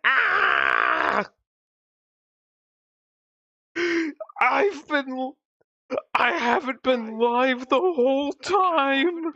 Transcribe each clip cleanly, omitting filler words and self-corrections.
Ah! I haven't been live the whole time.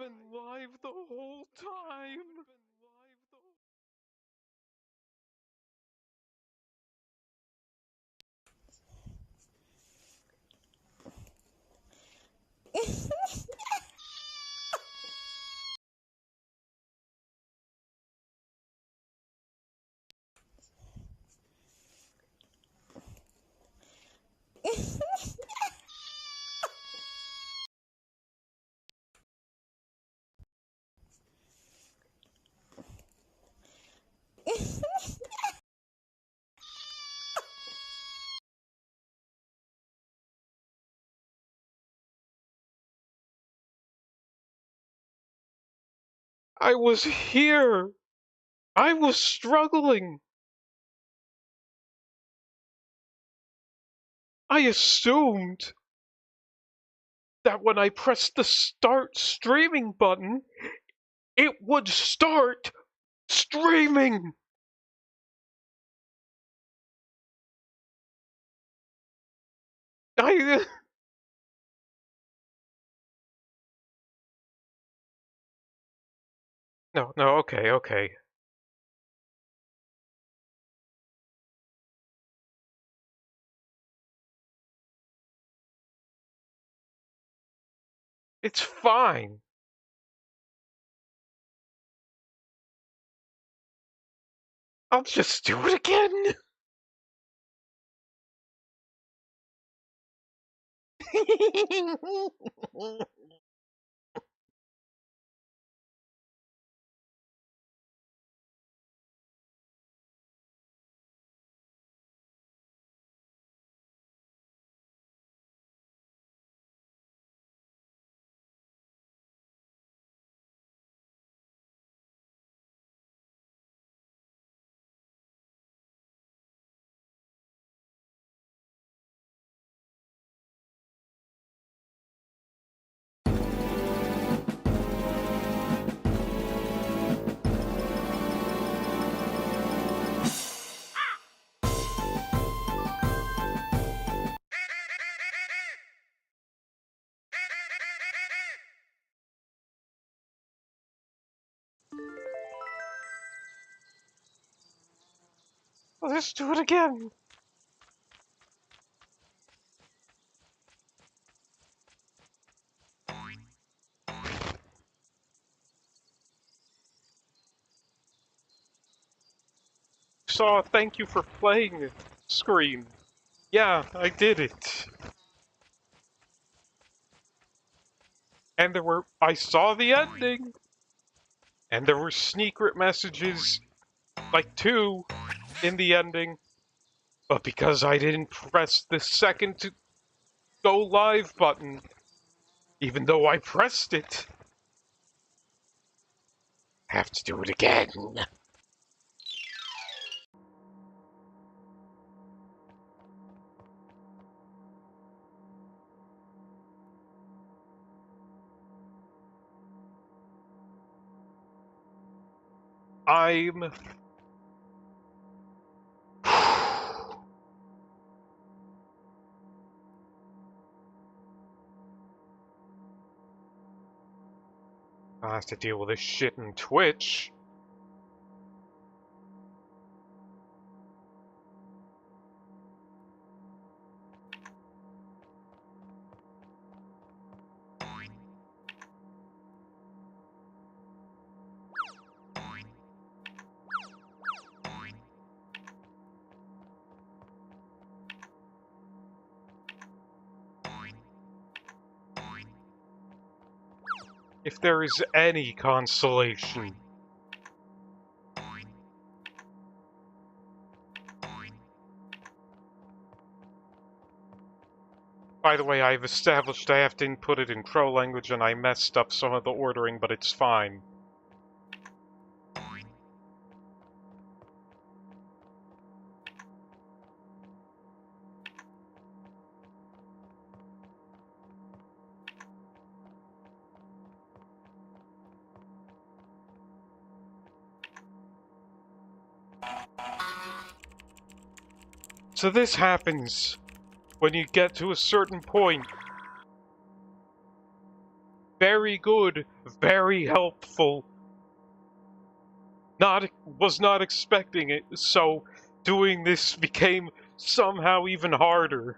I was here. I was struggling. I assumed that when I pressed the start streaming button, it would start streaming. I. No, no, okay, okay. It's fine. I'll just do it again. Let's do it again. Saw a thank you for playing screen. Yeah, I did it. And I saw the ending. And there were secret messages, like 2, in the ending. But because I didn't press the second to go live button, even though I pressed it, I have to do it again. I'm... I have to deal with this shit in Twitch. If there is any consolation. By the way, I've established I have to input it in Crow language and I messed up some of the ordering, but it's fine. So this happens when you get to a certain point. Very good, very helpful. Was not expecting it, so doing this became somehow even harder.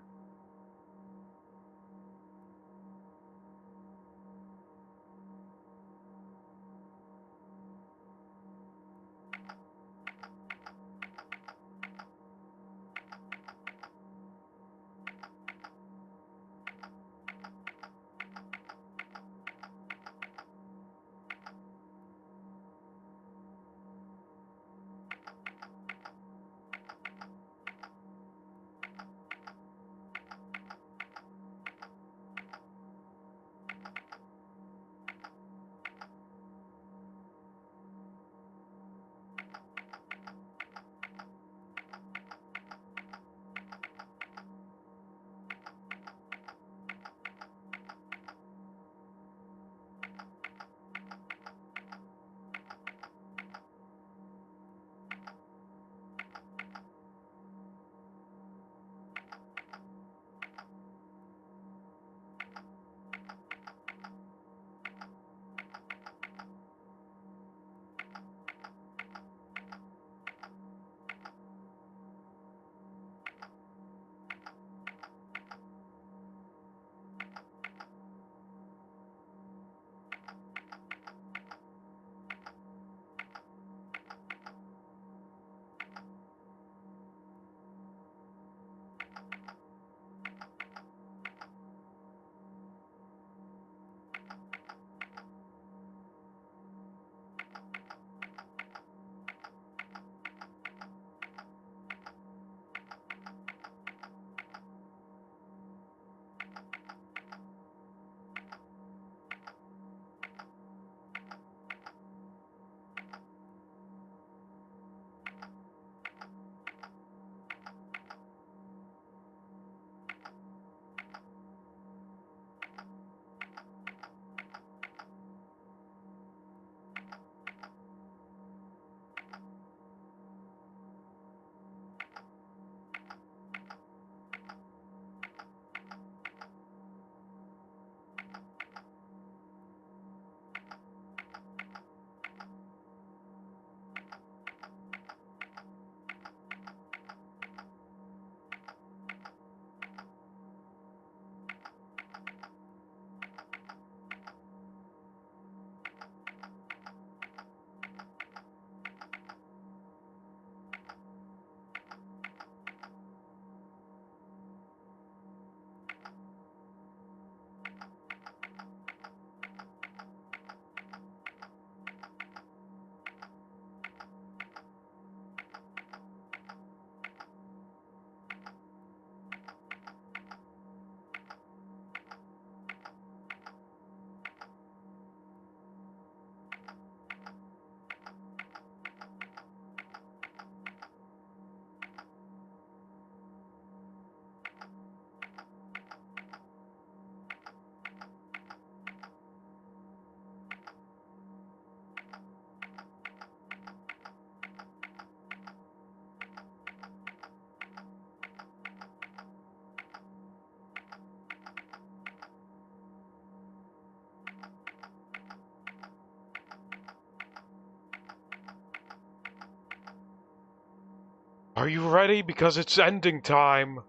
Are you ready? Because it's ending time.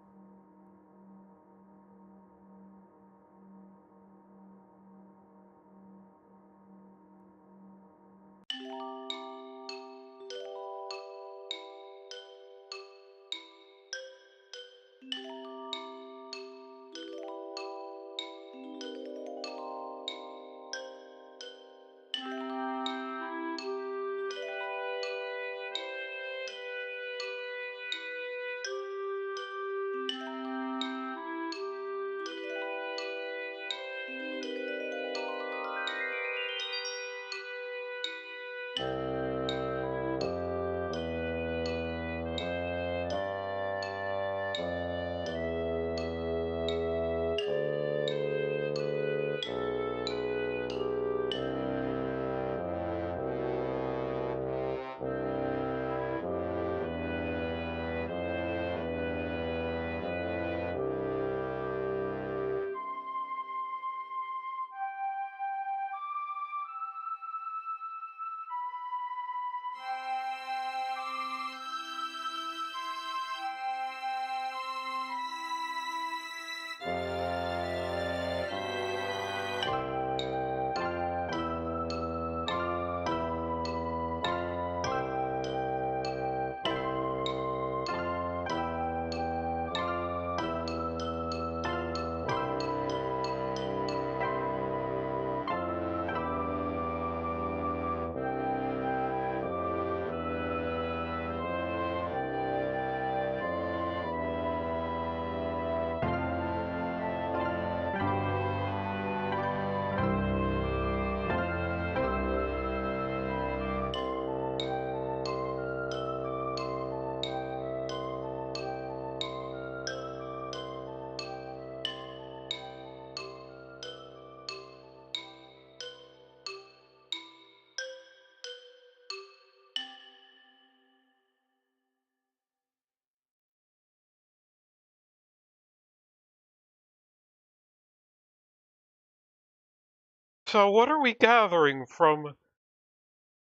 So what are we gathering from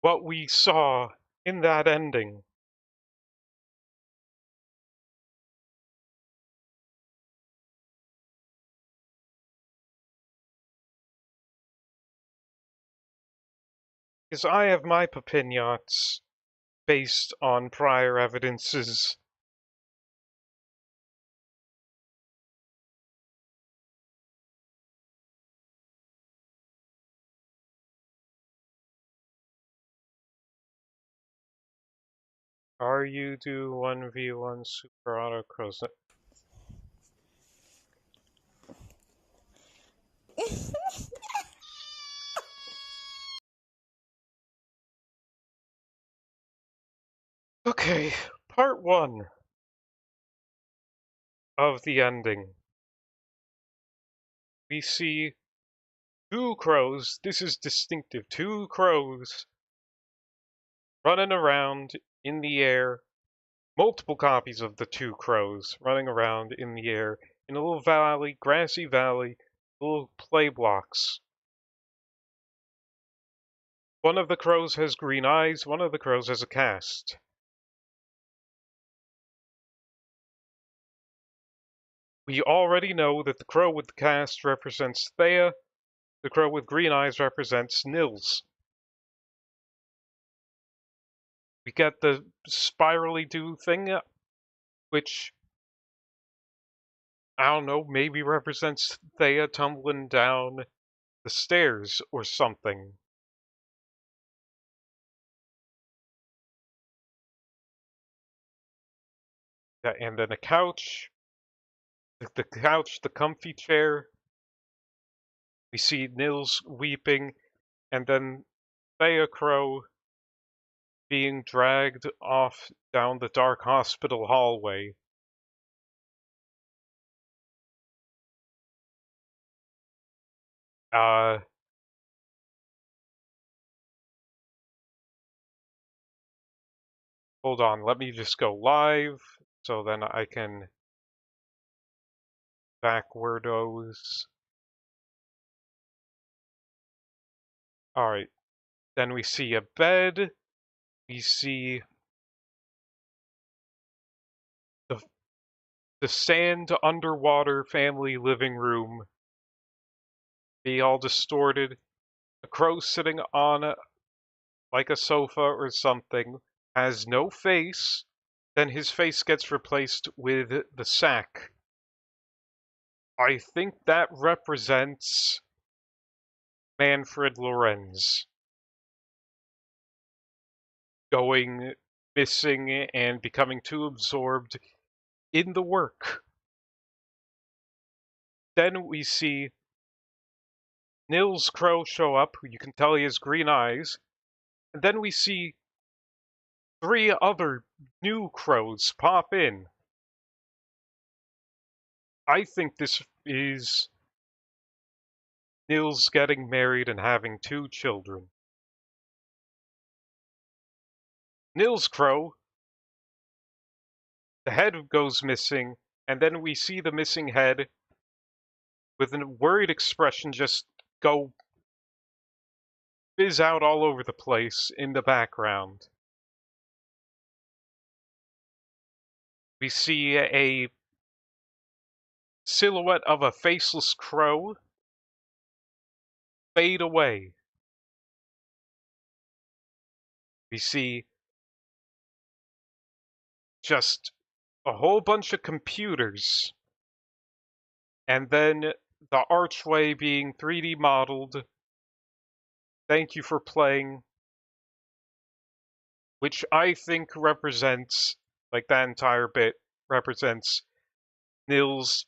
what we saw in that ending? Because I have my opinions based on prior evidences. Are you do 1v1 Super Auto Cross? Okay, part 1 of the ending. We see two crows, this is distinctive, two crows running around in the air, multiple copies of the two crows running around in the air in a little valley, grassy valley, little play blocks. One of the crows has green eyes, one of the crows has a cast. We already know that the crow with the cast represents Thea, the crow with green eyes represents Nils. We get the spirally do thing, which, I don't know, maybe represents Thea tumbling down the stairs or something. And then a couch, the couch, the comfy chair. We see Nils weeping, and then Thea Crow being dragged off down the dark hospital hallway. Hold on, let me just go live so then I can backwardos. Alright, then we see a bed, we see the sand underwater family living room be all distorted, a crow sitting on like a sofa or something, has no face, then his face gets replaced with the sack. I think that represents Manfred Lorenz going missing and becoming too absorbed in the work. Then we see Nils Crow show up, you can tell he has green eyes, and then we see three other new crows pop in. I think this is Nils getting married and having two children. Nils Crow, the head goes missing, and then we see the missing head with a worried expression just go fizz out all over the place in the background. We see a silhouette of a faceless crow fade away. We see just a whole bunch of computers, and then the archway being 3D modeled. Thank you for playing. Which I think represents, like that entire bit, represents Nils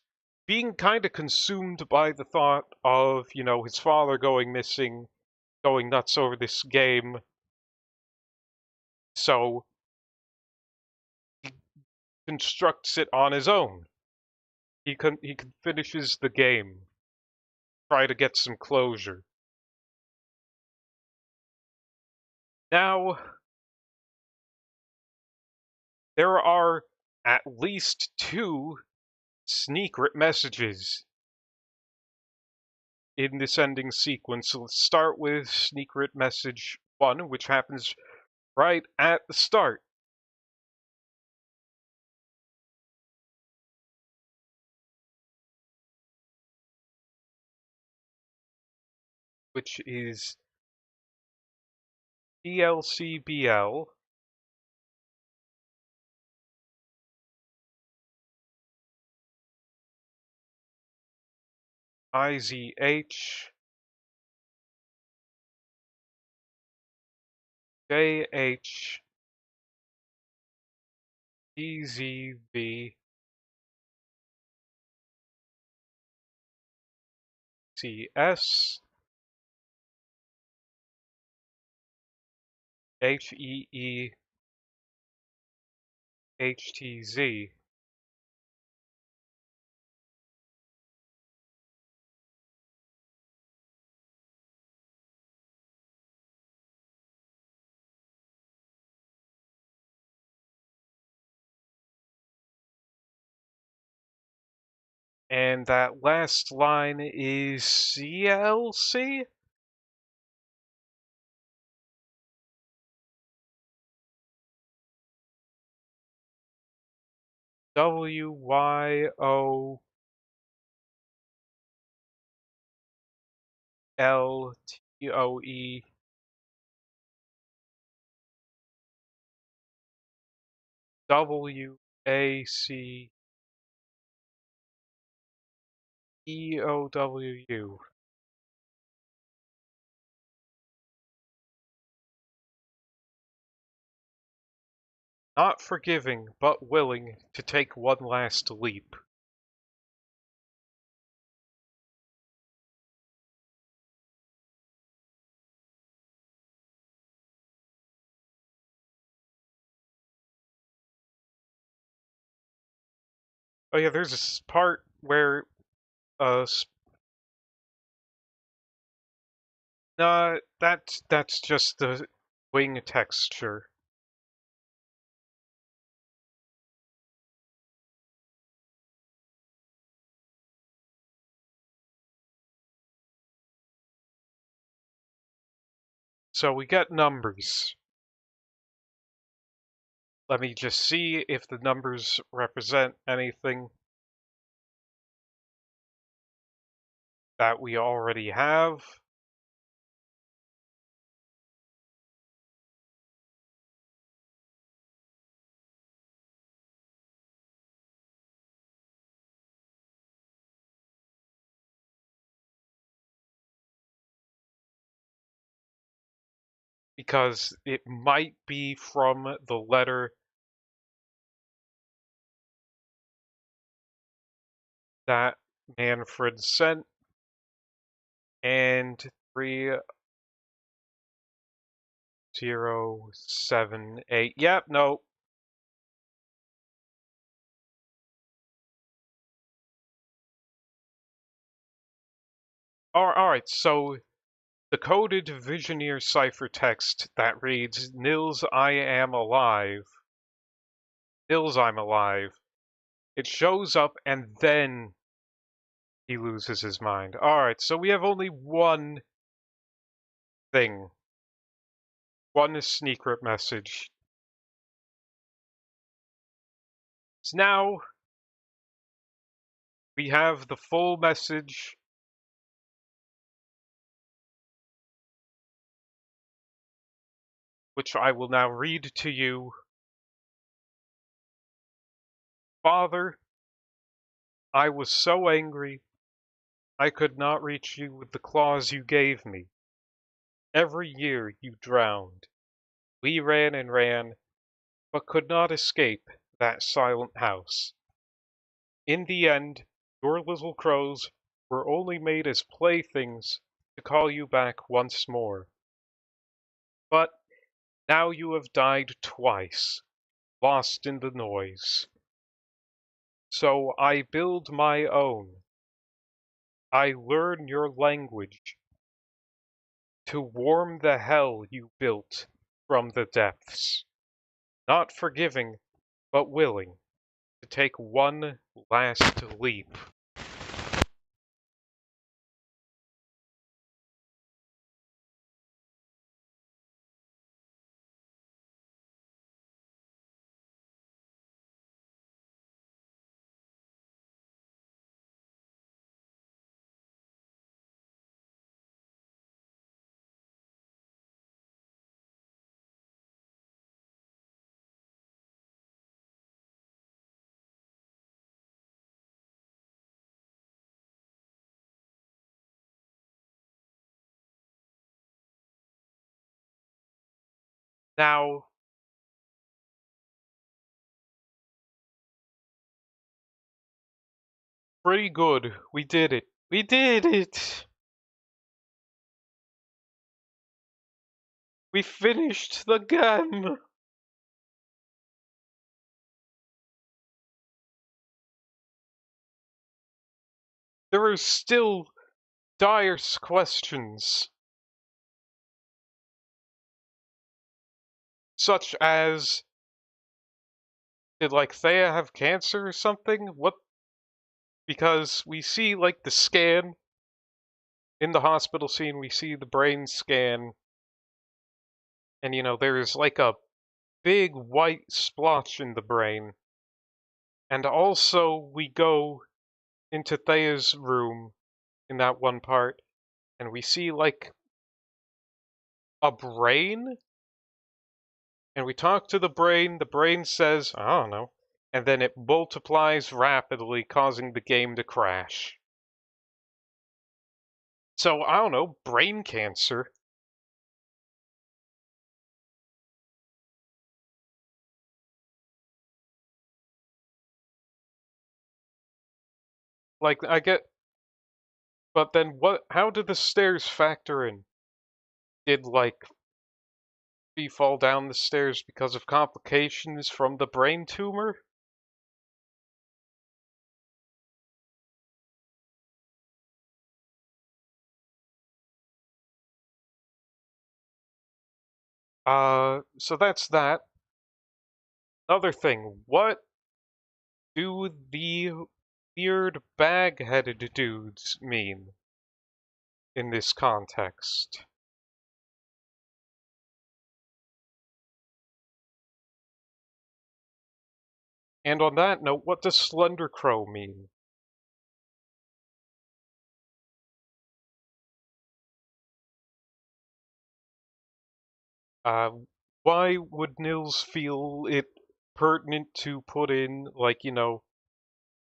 being kind of consumed by the thought of, his father going missing, going nuts over this game. So he constructs it on his own. He finishes the game, try to get some closure. Now, there are at least 2 secret messages in this ending sequence. So let's start with secret message 1, which happens right at the start. Which is BLCBL IZH JH EZV CS HEE HTZ. And that last line is CLC? WYOLTOE WACEOW. Not forgiving, but willing to take one last leap. Oh yeah, there's this part where no, that's just the wing texture. So we get numbers. Let me just see if the numbers represent anything that we already have. Because it might be from the letter that Manfred sent, and 3078. Yep, no. Alright, so the coded Visioneer ciphertext that reads, Nils, I am alive. Nils, I'm alive. It shows up and then he loses his mind. Alright, so we have only one thing. One secret message. now we have the full message, which I will now read to you. Father, I was so angry, I could not reach you with the claws you gave me. Every year you drowned. We ran and ran, but could not escape that silent house. In the end, your little crows were only made as playthings to call you back once more. But now you have died twice, lost in the noise. So I build my own. I learn your language to warm the hell you built from the depths, not forgiving, but willing to take one last leap. Now, pretty good. We did it. We did it! We finished the game! There are still dire questions, such as, did, like, Thea have cancer or something? What? Because we see, like, the scan in the hospital scene, we see the brain scan, and, there's, like, a big white splotch in the brain. And also, we go into Thea's room in that one part, and we see, like, a brain, and we talk to the brain says, I don't know, and then it multiplies rapidly, causing the game to crash. So, I don't know, brain cancer. Like, I get, but then how did the stairs factor in? Did, like, she fall down the stairs because of complications from the brain tumor? So that's that. Other thing, what do the weird bag-headed dudes mean in this context? And on that note, what does Slender Crow mean? Uh, why would Nils feel it pertinent to put in, like,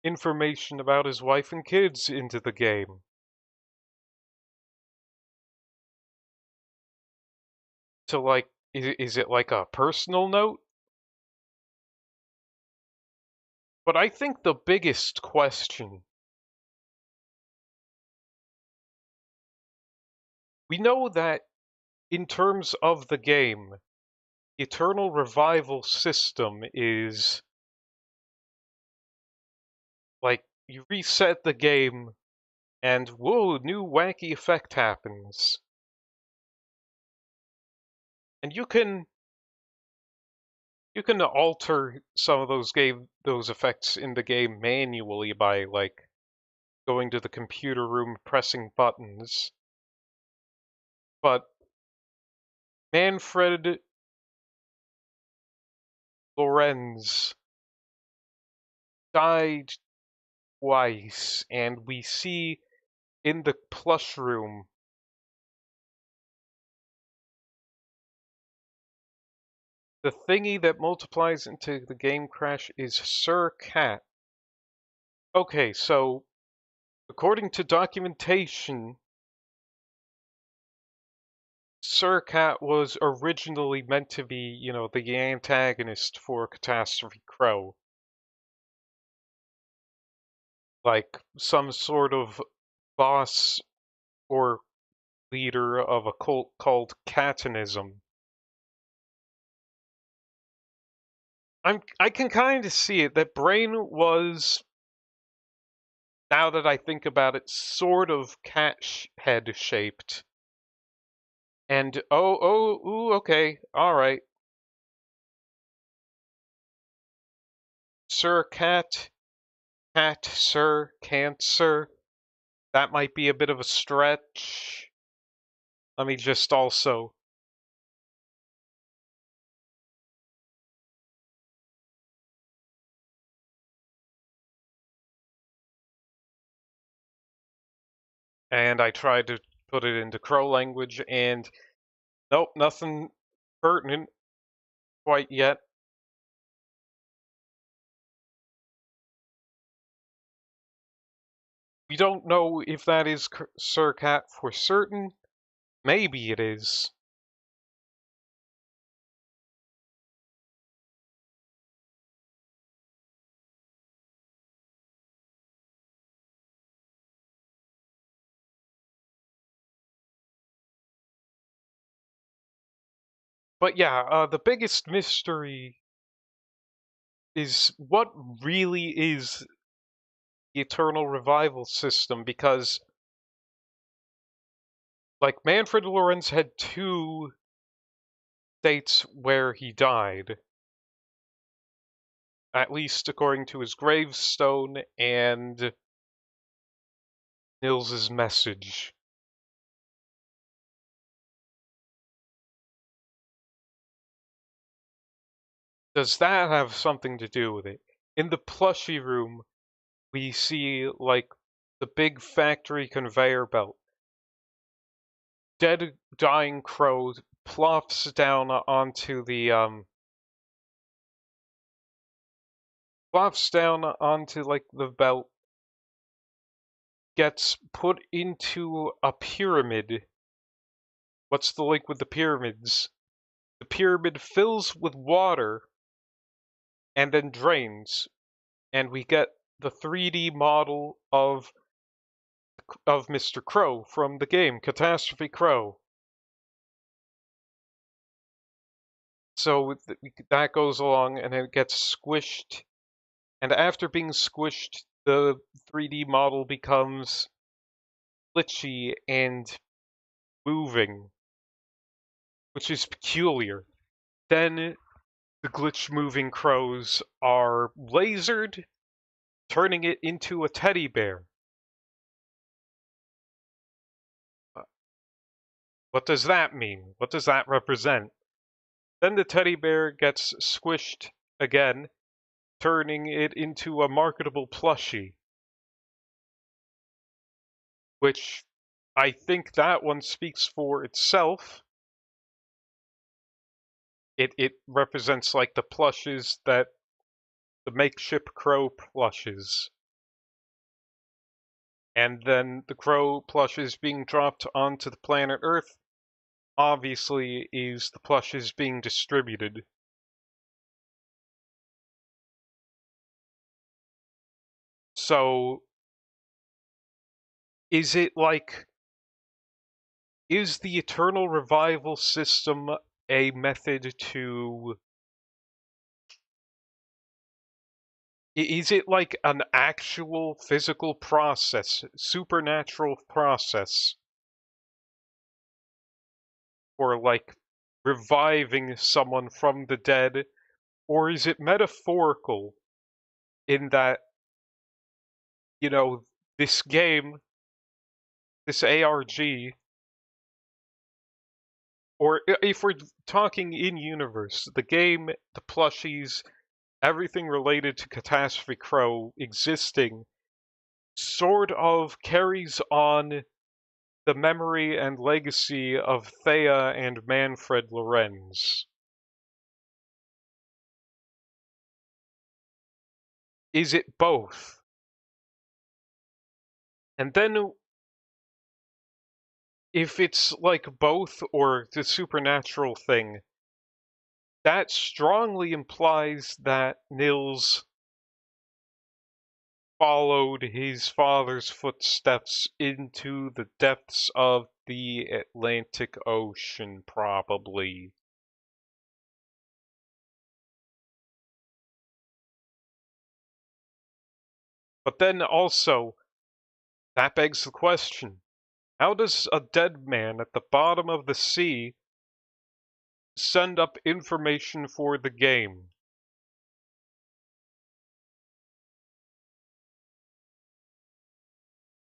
information about his wife and kids into the game? To, like, is it like a personal note? But I think the biggest question, we know that in terms of the game, the Eternal Revival system is like you reset the game and whoa, new wacky effect happens. And you can alter some of those effects in the game manually by, like, going to the computer room, pressing buttons. But Manfred, Lorenz, died twice, and we see in the plush room the thingy that multiplies into the game crash is Sir Cat. Okay, so according to documentation, Sir Cat was originally meant to be, the antagonist for Catastrophe Crow. Like some sort of boss or leader of a cult called Catanism. I can kind of see it. That brain was, now that I think about it, sort of cat head shaped. And ooh, okay, all right. Sir Cat, Sir, Cancer. That might be a bit of a stretch. Let me just also. And I tried to put it into Crow language, and nope, nothing pertinent quite yet. We don't know if that is Sir Cat for certain. Maybe it is. But yeah, the biggest mystery is what really is the eternal revival system, because like Manfred Lorenz had two states where he died, at least according to his gravestone and Nils's message. Does that have something to do with it? In the plushie room, we see like the big factory conveyor belt. Dead, dying crow plops down onto the like the belt, gets put into a pyramid. What's the link with the pyramids? The pyramid fills with water and then drains, and we get the 3D model of Mr. Crow from the game Catastrophe Crow. So that goes along, and it gets squished, and after being squished, the 3D model becomes glitchy and moving, which is peculiar. Then the glitch moving crows are lasered, turning it into a teddy bear. What does that mean? What does that represent? Then the teddy bear gets squished again, turning it into a marketable plushie. Which I think that one speaks for itself. It represents like the plushes that the makeshift crow plushes. And then the crow plushes being dropped onto the planet Earth obviously is the plushes being distributed. So is it like, is the eternal revival system a method to, is it like an actual physical process, supernatural process for like reviving someone from the dead, or is it metaphorical in that, this game, this ARG, or if we're talking in universe, the game, the plushies, everything related to Catastrophe Crow existing sort of carries on the memory and legacy of Thea and Manfred Lorenz. Is it both? And then, if it's like both or the supernatural thing, that strongly implies that Nils followed his father's footsteps into the depths of the Atlantic Ocean, probably. But then also, that begs the question, how does a dead man at the bottom of the sea send up information for the game?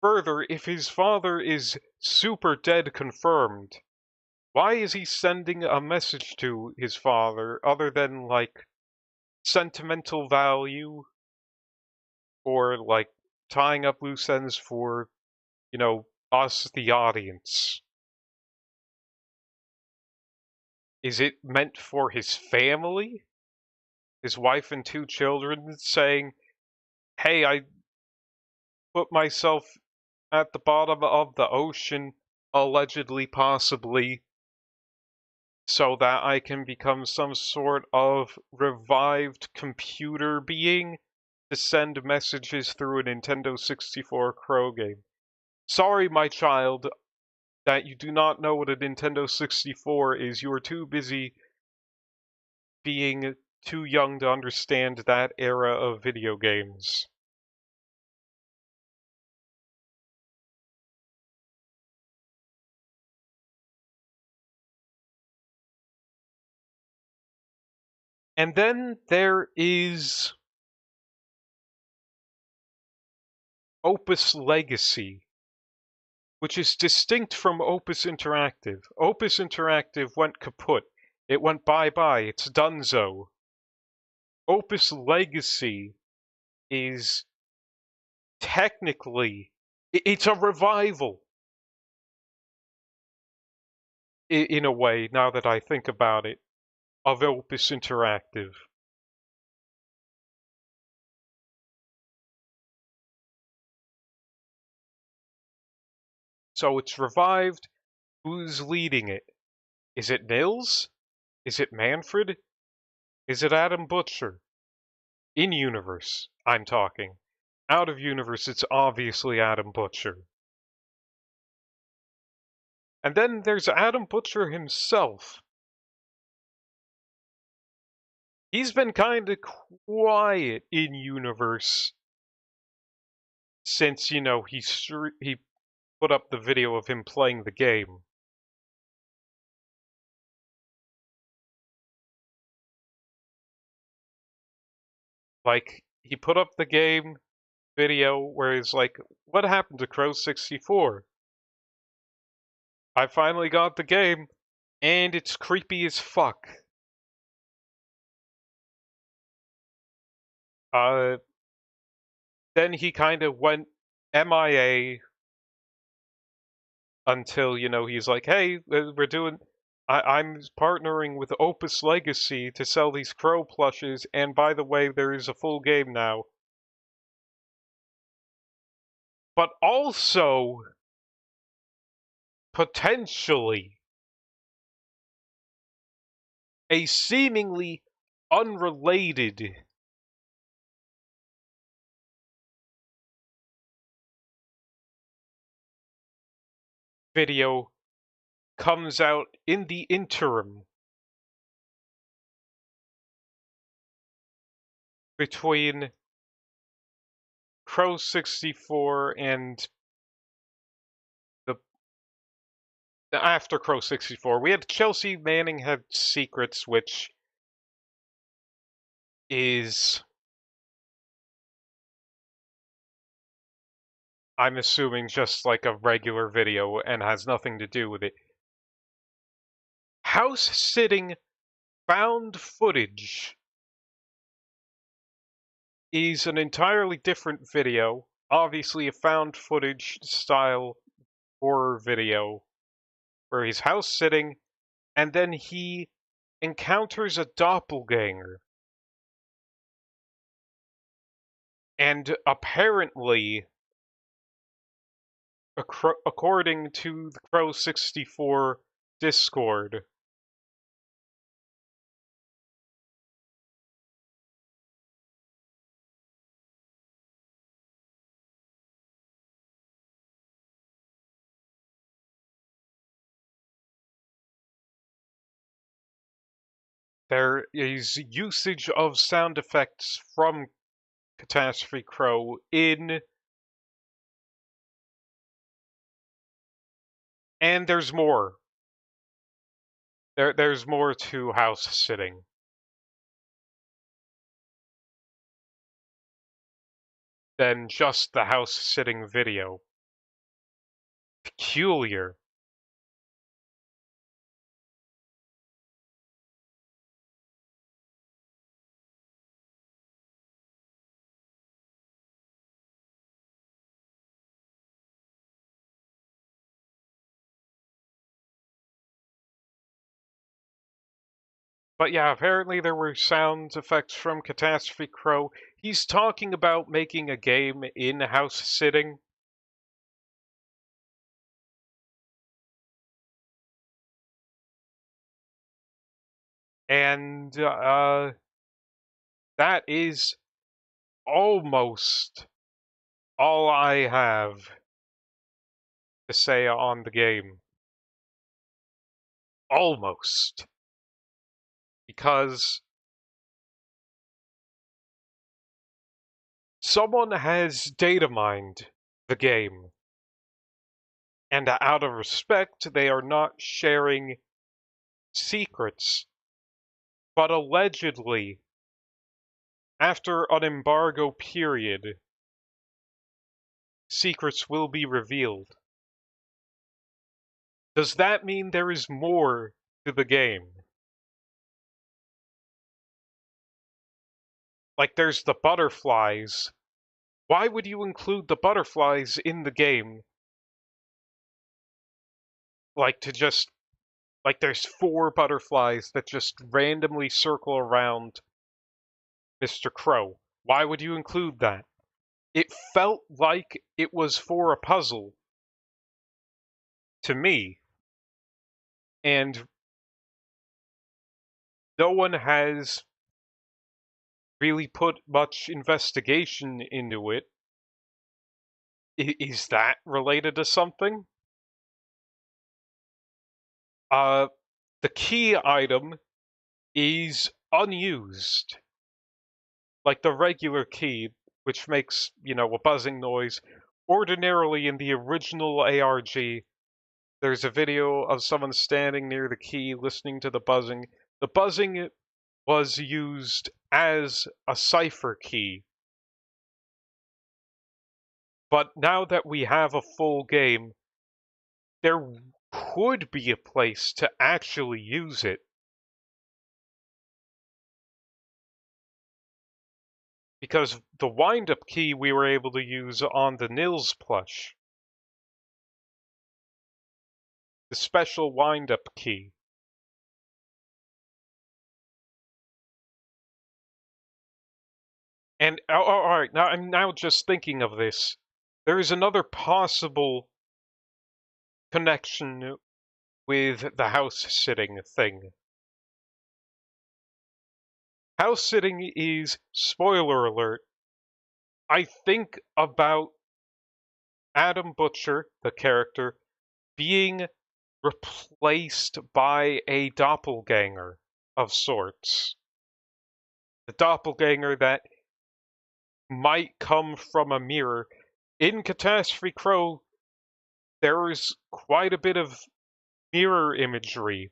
Further, if his father is super dead confirmed, why is he sending a message to his father other than, like, sentimental value or, like, tying up loose ends for, us, the audience? Is it meant for his family? His wife and 2 children saying, hey, I put myself at the bottom of the ocean, allegedly, possibly, so that I can become some sort of revived computer being to send messages through a Nintendo 64 Crow game. Sorry, my child, that you do not know what a Nintendo 64 is. You are too busy being too young to understand that era of video games. And then there is Opus Legacy, which is distinct from Opus Interactive. Opus Interactive went kaput. It went bye-bye. It's donezo. Opus Legacy is technically, it's a revival in a way, now that I think about it, of Opus Interactive. So it's revived. Who's leading it? Is it Nils? Is it Manfred? Is it Adam Butcher? In universe, I'm talking. Out of universe, it's obviously Adam Butcher. And then there's Adam Butcher himself. He's been kinda quiet in universe since, he put up the video of him playing the game. Like, he put up the game video where he's like, what happened to Crow 64? I finally got the game, and it's creepy as fuck. Then he kind of went MIA until, he's like, hey, I'm partnering with Opus Legacy to sell these Crow plushes, and by the way, there is a full game now. But also, potentially, a seemingly unrelated video comes out in the interim between Crow 64 and after Crow 64. We had Chelsea Manning had Secrets, which is, I'm assuming, just like a regular video and has nothing to do with it. House sitting found footage is an entirely different video, obviously a found footage style horror video, where he's house sitting and then he encounters a doppelganger. And apparently, according to the Crow64 Discord, there is usage of sound effects from Catastrophe Crow in... And there's more. There's more to house sitting than just the house sitting video. Peculiar. But yeah, apparently there were sound effects from Catastrophe Crow. He's talking about making a game in house sitting. And that is almost all I have to say on the game. Almost. Because someone has data mined the game. And out of respect, they are not sharing secrets. But allegedly, after an embargo period, secrets will be revealed. Does that mean there is more to the game? Like, there's the butterflies. Why would you include the butterflies in the game? Like, to just... Like, there's 4 butterflies that just randomly circle around Mr. Crow. Why would you include that? It felt like it was for a puzzle to me. And no one has really put much investigation into it. Is that related to something? The key item is unused. Like the regular key, which makes, a buzzing noise. Ordinarily in the original ARG, there's a video of someone standing near the key listening to the buzzing. The buzzing was used as a cipher key. But now that we have a full game, there could be a place to actually use it. Because the wind-up key we were able to use on the Nils plush. The special wind-up key. And, alright, now I'm now just thinking of this. There is another possible connection with the house-sitting thing. House-sitting is, spoiler alert, I think about Adam Butcher, the character, being replaced by a doppelganger of sorts. The doppelganger that might come from a mirror. In Catastrophe Crow, there is quite a bit of mirror imagery.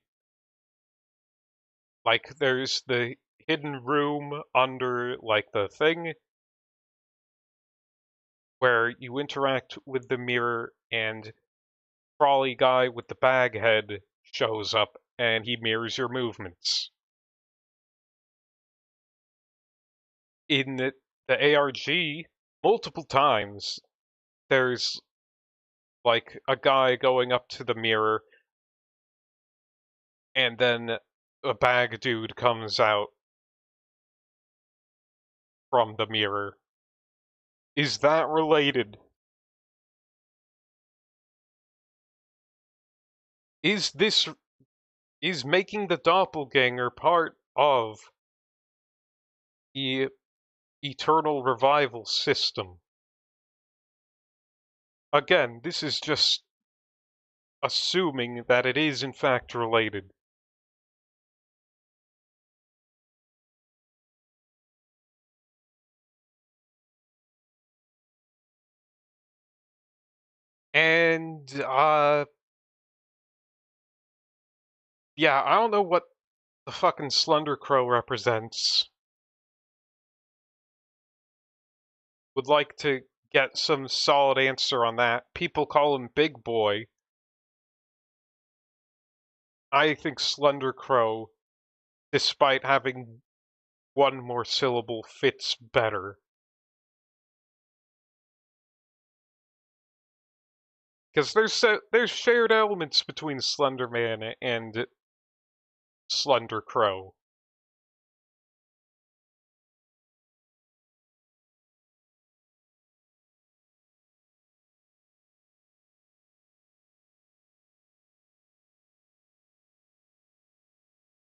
Like, there's the hidden room under, like, the thing, where you interact with the mirror and trolley guy with the bag head shows up and he mirrors your movements. In the ARG, multiple times, there's like a guy going up to the mirror, and then a bag dude comes out from the mirror. Is that related? Is making the doppelganger part of the eternal revival system? Again, this is just assuming that it is in fact related. And yeah, I don't know what the fucking Slender Crow represents. Would like to get some solid answer on that. People call him Big Boy. I think Slender Crow, despite having one more syllable, fits better. Because there's shared elements between Slender Man and Slender Crow.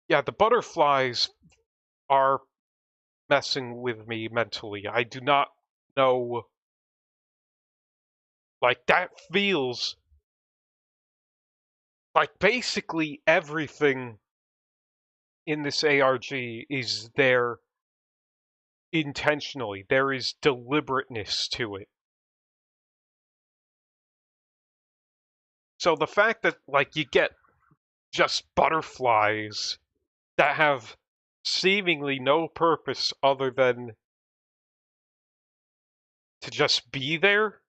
Yeah, the butterflies are messing with me mentally. I do not know. Like, that feels like basically everything in this ARG is there intentionally. There is deliberateness to it. So the fact that, like, you get just butterflies that have seemingly no purpose other than to just be there?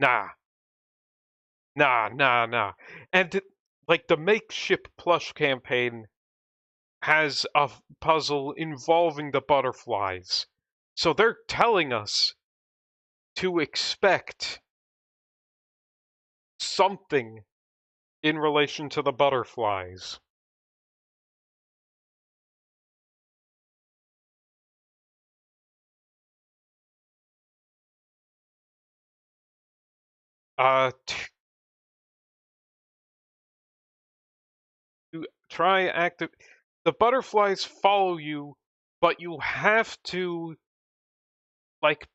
Nah. Nah. And, like, the Makeship Plush campaign has a puzzle involving the butterflies. So they're telling us to expect something in relation to the butterflies. To try active. The butterflies follow you, but you have to like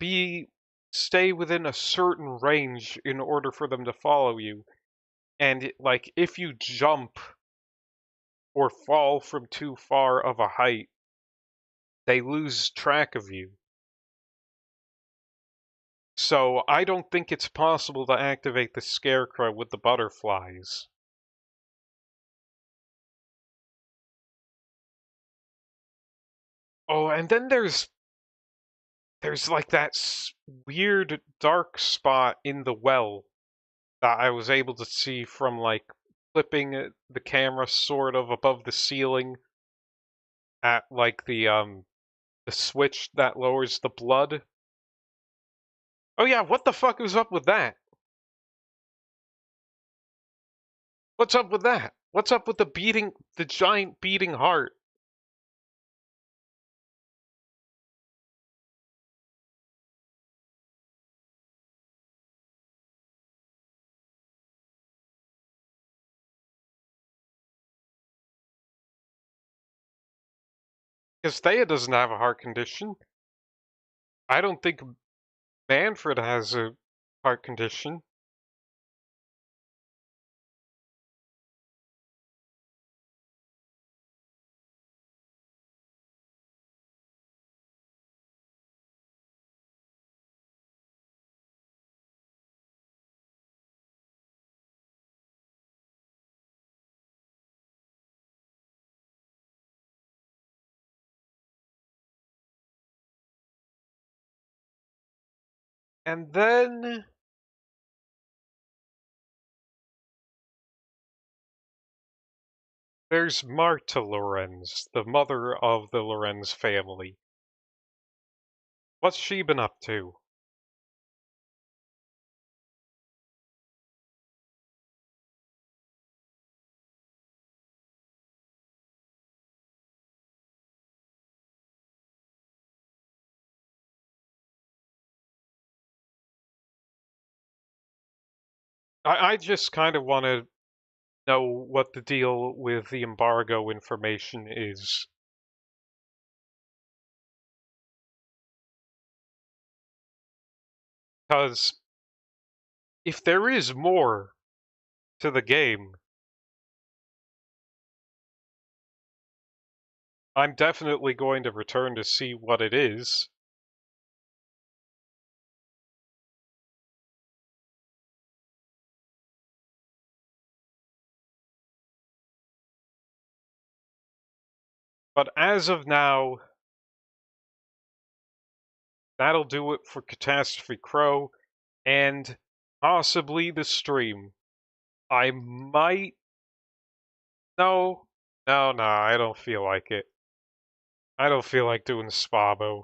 stay within a certain range in order for them to follow you. And like if you jump or fall from too far of a height, they lose track of you. So I don't think it's possible to activate the scarecrow with the butterflies. Oh, and then there's like that weird dark spot in the well that I was able to see from like flipping the camera sort of above the ceiling at like the switch that lowers the blood. Oh yeah, what the fuck was up with that? What's up with that? What's up with the giant beating heart? Because Thea doesn't have a heart condition. I don't think Manfred has a heart condition. And then there's Marta Lorenz, the mother of the Lorenz family. What's she been up to? I just kind of want to know what the deal with the embargo information is. Because if there is more to the game, I'm definitely going to return to see what it is. But as of now, that'll do it for Catastrophe Crow and possibly the stream. I might. No, no, I don't feel like it. I don't feel like doing Spabo.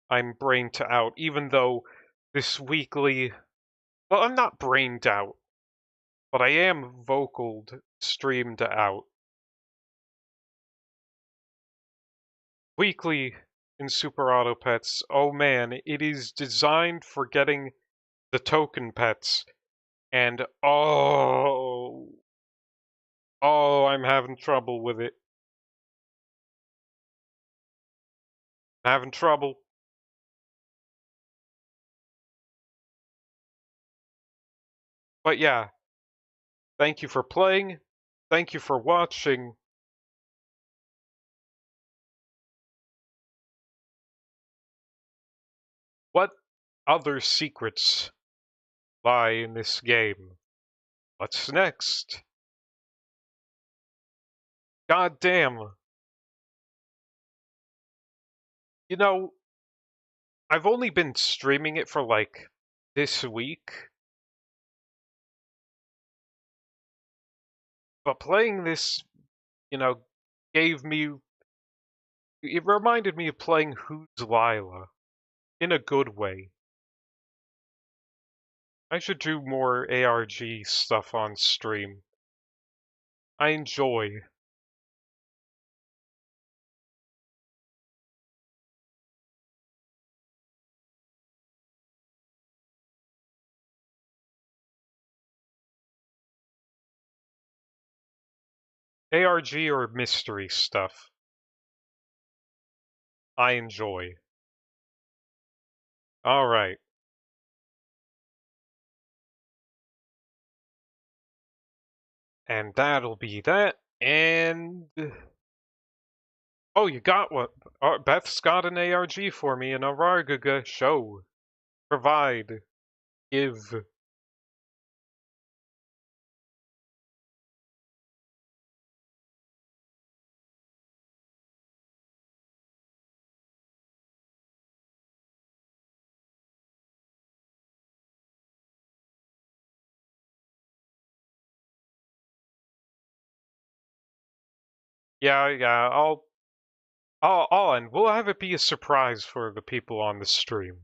I'm brained out, even though this weekly. Well, I'm not brained out, but I am vocaled, streamed out. Weekly in Super Auto Pets, oh man, it is designed for getting the token pets, and I'm having trouble with it. I'm having trouble. But yeah, thank you for playing. Thank you for watching. What other secrets lie in this game? What's next? God damn. You know, I've only been streaming it for like this week. But playing this, gave me. It reminded me of playing Who's Lila in a good way. I should do more ARG stuff on stream. I enjoy. ARG or mystery stuff. I enjoy. Alright. And that'll be that. And. Oh, you got what? Beth's got an ARG for me, an Arargaga show. Provide. Give. Yeah, I'll end. We'll have it be a surprise for the people on the stream.